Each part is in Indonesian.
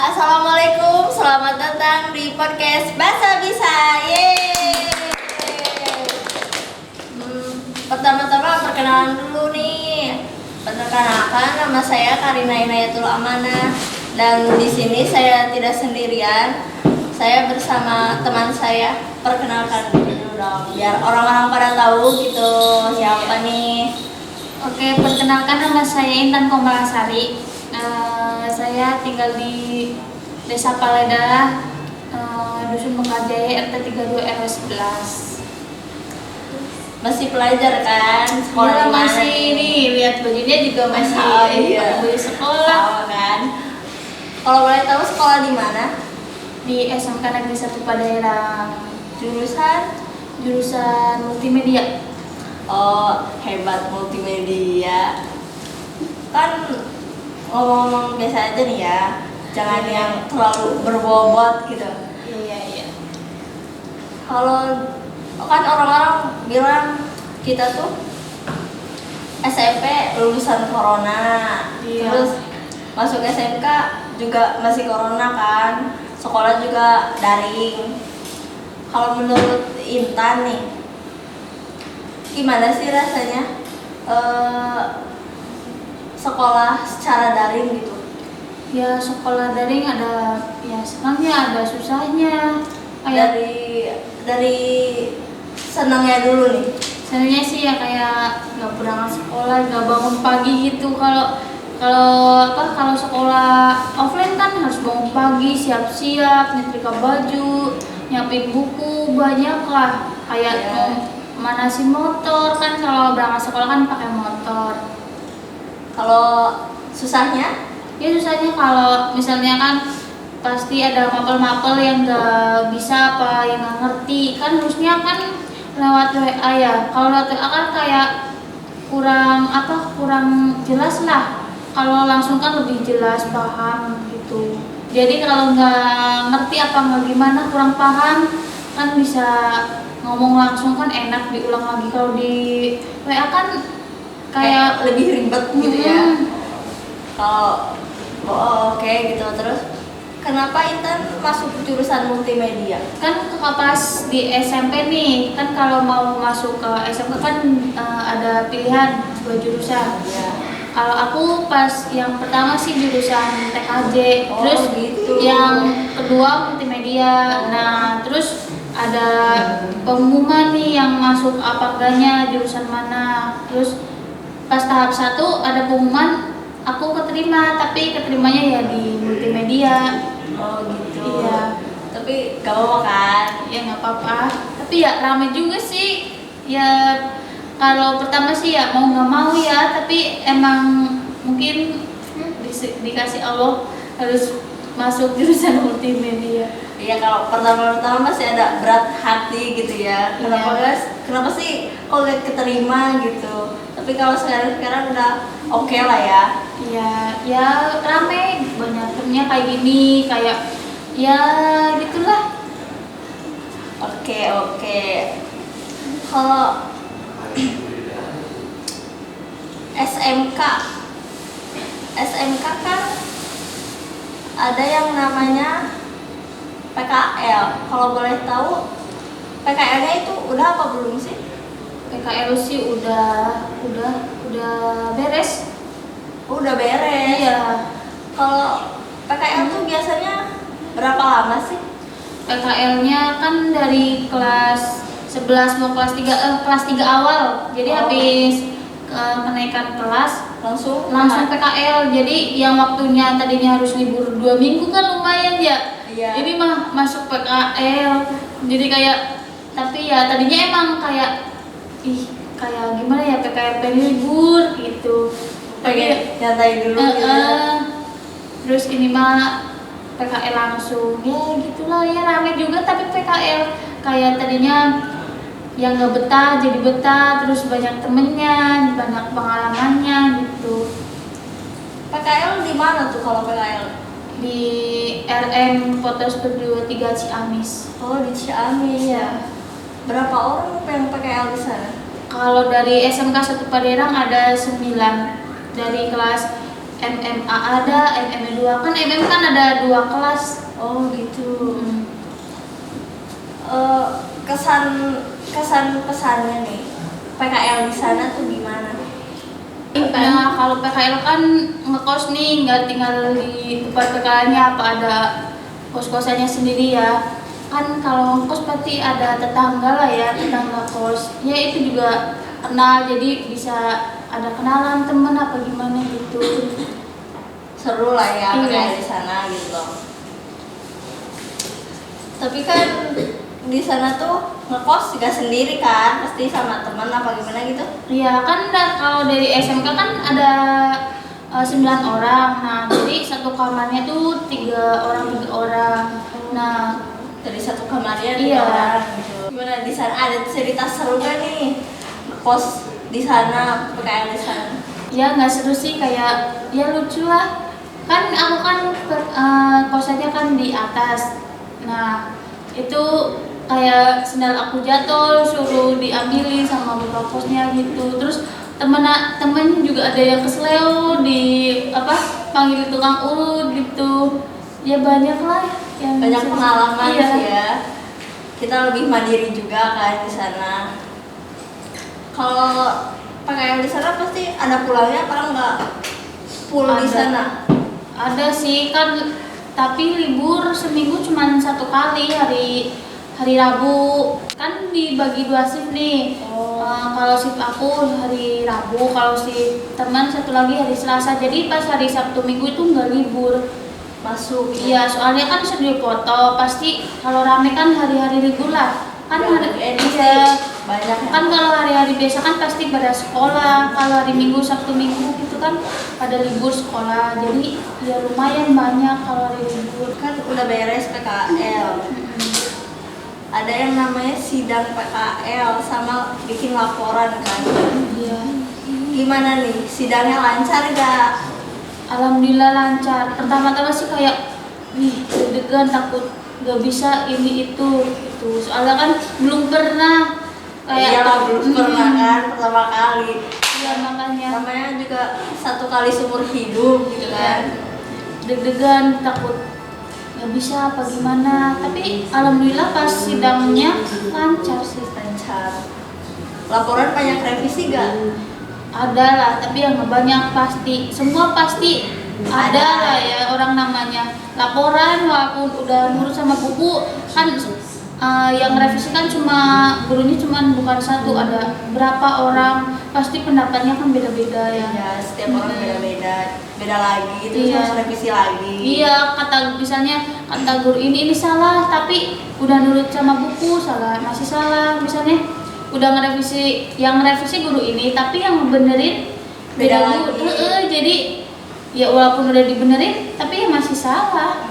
Assalamualaikum, selamat datang di podcast Bahasa Bisa. Yeay. Pertama-tama perkenalan dulu nih. Perkenalkan, nama saya Karina Inayatul Amanah dan di sini saya tidak sendirian. Saya bersama teman saya. Perkenalkan dulu dong, biar orang-orang pada tahu gitu siapa nih. Oke, perkenalkan nama saya Intan Komalasari. Saya tinggal di Desa Paleda, Dusun Mekarjaya, RT 32 RW 11. Masih pelajar kan? Sekolah Iya, masih ini lihat bajunya juga masih baju sekolah. Sama kan? Kalau boleh tahu sekolah di mana? Di SMK Negeri 1 Padalarang, jurusan multimedia. Oh, hebat multimedia. Kan ngomong-ngomong biasa aja nih ya. Jangan yang terlalu berbobot gitu. Iya. Kalau kan orang-orang bilang kita tuh SMP lulusan corona. Iya. Terus masuk SMK juga masih corona kan. Sekolah juga daring. Kalau menurut Intan nih, gimana sih rasanya sekolah secara daring gitu? Ya, sekolah daring ada ya senangnya, ada susahnya. Kayak Dari senangnya dulu nih. sebenarnya sih ya kayak nggak berangkat sekolah, nggak bangun pagi gitu. Kalau sekolah offline kan harus bangun pagi, siap-siap, nyetrika baju, nyiapin buku, banyak lah. Kayak manasin motor kan, kalau berangkat sekolah kan pakai motor. Kalau susahnya? Ya susahnya kalau misalnya kan pasti ada mapel-mapel yang nggak bisa apa yang nggak ngerti kan, harusnya kan lewat WA ya. Kalau lewat WA kan kayak kurang jelas lah. Kalau langsung kan lebih jelas, paham gitu. Jadi kalau nggak ngerti apa nggak gimana, kurang paham kan bisa ngomong langsung kan enak, diulang lagi. Kalau di WA kan kayak lebih ribet gitu ya. Kalau oke gitu. Terus kenapa Intan masuk jurusan multimedia? Kan pas di SMP nih, kan kalau mau masuk ke SMK kan ada pilihan 2 jurusan. Ya. Kalau aku pas yang pertama sih jurusan TKJ, terus gitu. yang kedua multimedia. Nah, terus ada pengumuman nih yang masuk apa enggaknya, jurusan mana. Terus pas tahap 1 ada pengumuman, aku keterima, tapi keterimanya ya di multimedia. Oh gitu. Iya. Tapi gak apa-apa kan? Ya nggak apa-apa, tapi ya rame juga sih ya. Kalau pertama sih ya mau nggak mau ya, tapi emang mungkin dikasih Allah harus masuk jurusan multimedia. Iya, kalau pertama-tama masih ada berat hati gitu ya. Kenapa Iya. guys? Kenapa sih kok gak keterima gitu? Tapi kalau sekarang udah oke lah ya. Ya rame, banyak temennya kayak gini, kayak ya gitulah. Oke. Kalau SMK kan ada yang namanya PKL. Kalau boleh tahu PKL-nya itu udah apa belum sih? PKL sih udah beres. Udah beres. Iya. Kalau PKL tuh biasanya berapa lama sih? PKL-nya kan dari kelas 11 mau kelas 3 awal. Jadi habis kenaikan kelas langsung PKL. Jadi yang waktunya tadinya harus libur 2 minggu kan lumayan ya. Iya. Ini mah masuk PKL. Jadi kayak, tapi ya tadinya emang kayak kayak gimana ya, PKL pengen libur gitu. Pengen nyantai dulu gitu. Terus ini mah PKL langsung, ya gitulah ya, rame juga. Tapi PKL kayak tadinya yang nggak betah jadi betah, terus banyak temennya, banyak pengalamannya gitu. PKL di mana tuh kalau PKL? Di RM Foto Studio 3 Ciamis. Oh, di Ciamis ya. Berapa orang yang PKL di sana? Kalau dari SMK 1 Padalarang ada 9, dari kelas MMA ada, MMA 2 kan MM kan ada 2 kelas. Oh gitu. Mm. Kesan pesannya nih PKL di sana tuh gimana? Ya kalau PKL kan ngekos nih, nggak tinggal di tempat PKL-nya, apa ada kos-kosannya sendiri ya. Kan kalau ngekos pasti ada tetangga lah ya, tetangga kos. Ya itu juga kenal, jadi bisa ada kenalan temen apa gimana gitu. Seru lah ya Iya. PKL di sana gitu. Tapi kan di sana tuh ngekos juga sendiri kan, pasti sama teman apa gimana gitu. Iya kan kalau dari SMK kan ada 9 orang, nah jadi satu kamarnya tuh 3 orang. Nah Dari satu kamarnya Iya. 3 orang gitu. Gimana di sana, ada cerita seru gak nih ngekos di sana, PKL di sana? ya nggak seru sih, kayak ya lucu lah. Kan aku kan kosannya kan di atas, nah itu kayak sendal aku jatuh, suruh diambilin sama bapak kosnya gitu. Terus temen juga ada yang kesleo di panggil tukang urut gitu. Ya banyak lah yang Banyak pengalaman iya. sih ya. Kita lebih mandiri juga kan di sana. Kalau PKL di sana pasti ada pulangnya apa enggak? Full di Ada. sana. Ada sih kan, tapi libur seminggu cuma 1 kali, hari Rabu. Kan dibagi 2 shift nih. Oh. Kalau shift aku hari Rabu, kalau shift teman satu lagi hari Selasa. Jadi pas hari Sabtu Minggu itu nggak libur. Masuk. Iya, soalnya kan studio foto pasti kalau rame kan hari-hari libur lah. Kan ini iya. banyak ya. Kan kalau hari-hari biasa kan pasti pada sekolah. Kalau hari Minggu, Sabtu Minggu gitu kan pada libur sekolah. Jadi ya lumayan banyak kalau hari libur. Kan udah beres PKL. Ada yang namanya sidang PKL sama bikin laporan kan. Iya. Gimana nih? Sidangnya lancar gak? Alhamdulillah lancar. Pertama-tama sih kayak deg-degan, takut nggak bisa ini itu gitu. Soalnya kan belum pernah kayak Iyalah, belum pernah kan pertama kali. Iya makanya Namanya juga 1 kali seumur hidup gitu kan. deg-degan, takut nggak bisa apa gimana. Tapi alhamdulillah pas sidangnya lancar sih. Lancar. Laporan banyak revisi gak? Ada lah, tapi yang nggak banyak pasti. Semua pasti ada lah ya, orang namanya laporan walaupun udah nurut sama buku kan. Yang revisi kan cuma gurunya bukan 1, ada berapa orang, pasti pendapatnya kan beda-beda ya. Ya, setiap orang beda-beda. Beda lagi, terus Iya. harus revisi lagi. Iya, kata guru ini salah, tapi udah nurut sama buku masih salah. Misalnya udah yang ngerevisi guru ini, tapi yang benerin Beda guru. lagi. Jadi ya walaupun udah dibenerin, tapi ya masih salah.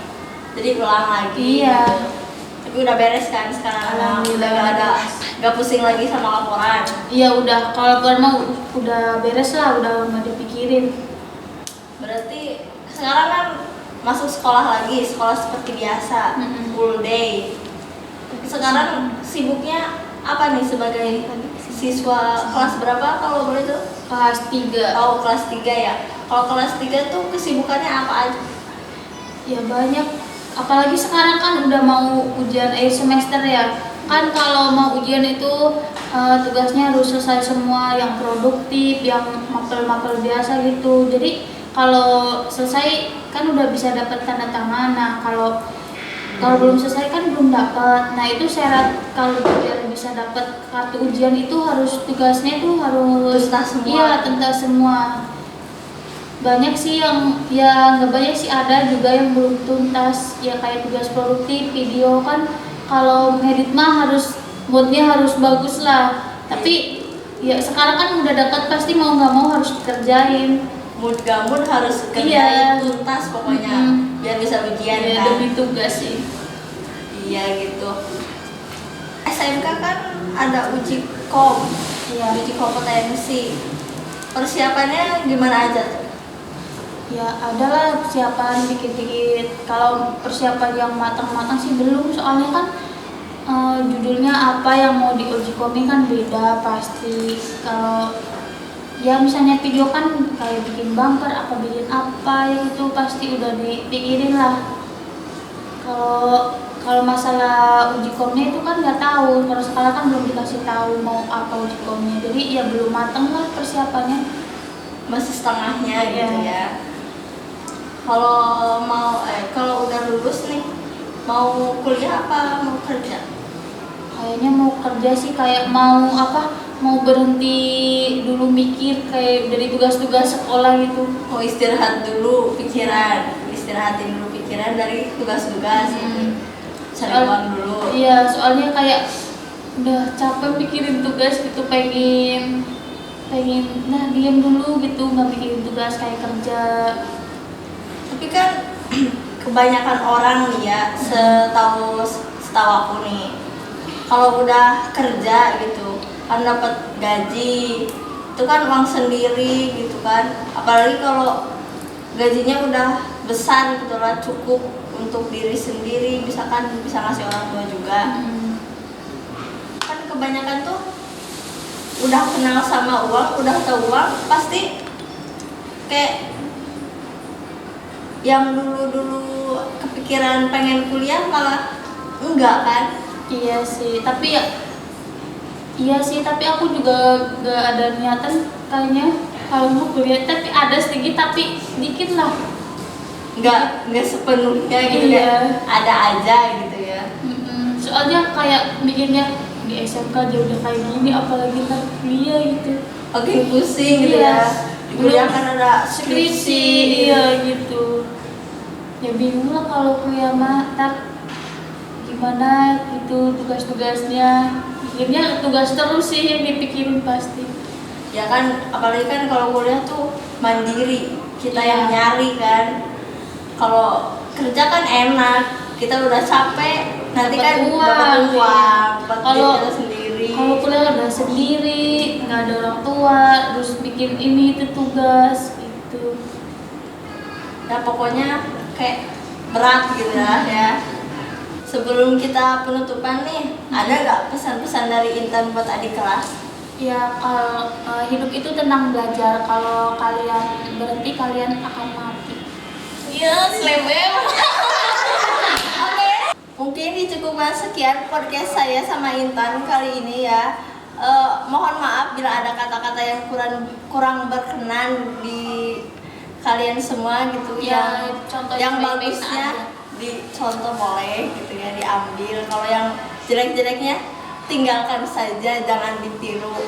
Jadi ulang lagi. Iya. Gitu. Tapi udah beres kan sekarang. Alhamdulillah Udah gak ada, beres. gak pusing lagi sama laporan. Iya udah, kalau laporan mah udah beres lah, udah nggak dipikirin. Berarti sekarang kan masuk sekolah lagi, sekolah seperti biasa, full day. Sekarang sibuknya apa nih sebagai siswa kelas berapa kalau boleh tuh? Kelas 3. Oh, kelas 3 ya. Kalau kelas 3 tuh kesibukannya apa aja? Ya banyak, apalagi sekarang kan udah mau ujian akhir semester ya. Kan kalau mau ujian itu tugasnya harus selesai semua, yang produktif, yang mapel-mapel biasa gitu. Jadi kalau selesai kan udah bisa dapat tanda tangan. Nah kalau belum selesai kan belum dapat. Nah itu syarat kalau biar bisa dapat kartu ujian itu harus tugasnya itu harus Tuntas semua. Iya, tuntas semua. Banyak sih nggak banyak sih, ada juga yang belum tuntas ya, kayak tugas produktif video kan. Kalau ngedit mah moodnya harus bagus lah, tapi ya sekarang kan udah dapat pasti mau nggak mau harus dikerjain. Mood gak mood harus kerjain Iya. tuntas pokoknya biar bisa ujian Ya, kan. demi tugas sih. Iya gitu. SMK kan ada uji kom, Iya. uji kompetensi. Persiapannya gimana aja tuh? Ya adalah persiapan dikit-dikit. Kalau persiapan yang matang-matang sih belum, soalnya kan judulnya apa yang mau diuji komik kan beda pasti. Kalau ya misalnya video kan kayak bikin bumper apa bikin apa ya itu pasti udah dipikirin lah. Kalau masalah uji komnya itu kan nggak tahu, kalau sekarang kan belum dikasih tahu mau apa uji komnya, jadi ya belum mateng lah persiapannya, masih setengahnya gitu Iya. ya. Kalau udah lulus nih, mau kuliah apa mau kerja? kayaknya mau kerja sih, kayak mau berhenti dulu mikir kayak dari tugas-tugas sekolah gitu. Mau istirahatin dulu pikiran dari tugas-tugas gitu. Cari uang dulu. Iya, soalnya kayak udah capek mikirin tugas gitu, pengen diam dulu gitu, nggak mikirin tugas kayak kerja. Tapi kan kebanyakan orang nih ya, setahu aku nih, kalau udah kerja gitu kan dapat gaji, itu kan uang sendiri gitu kan. Apalagi kalau gajinya udah besar gitu lah, cukup untuk diri sendiri, misalkan bisa ngasih orang tua juga. Kan kebanyakan tuh udah kenal sama uang, udah tahu uang, pasti kayak yang dulu kepikiran pengen kuliah malah enggak kan. Iya sih, tapi aku juga gak ada niatan kayaknya kalau mau kuliah, tapi ada sedikit, tapi sedikit lah. Enggak sepenuhnya gitu Iya. ya, ada aja gitu ya. Soalnya kayak mikirnya di SMK aja udah kayak gini, apalagi ntar kuliah gitu. Makin pusing gitu Iya. ya. Di kuliah kan ada skripsi. Iya gitu. Ya bingung lah kalau kuliah mah, ntar gimana gitu tugas-tugasnya. Akhirnya tugas terus sih yang dipikirin pasti. Ya kan, apalagi kan kalau kuliah tuh mandiri, kita yang nyari kan. Kalau kerja kan enak, kita udah capek, nanti Dapat kan uang, dapat uang, dapat Kalau- duit kita sendiri. Kalau kuliah udah sendiri, nggak ada orang tua, terus bikin ini itu tugas gitu. Nah pokoknya kayak berat gitu ya. Sebelum kita penutupan nih, ada nggak pesan-pesan dari Intan buat adik kelas? Ya kalau hidup itu tentang belajar. Kalau kalian berhenti, kalian akan mati. Iya, selebem. Oke, mungkin dicukupkan sekian podcast saya sama Intan kali ini ya. Mohon maaf bila ada kata-kata yang kurang berkenan di kalian semua gitu. Ya, contoh yang yang baik-baik bagusnya aja. dicontoh boleh gitu ya, diambil. Kalau yang jelek-jeleknya tinggalkan saja, jangan ditiru.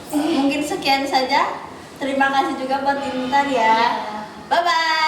Mungkin sekian saja. Terima kasih juga buat Intan ya. Bye bye.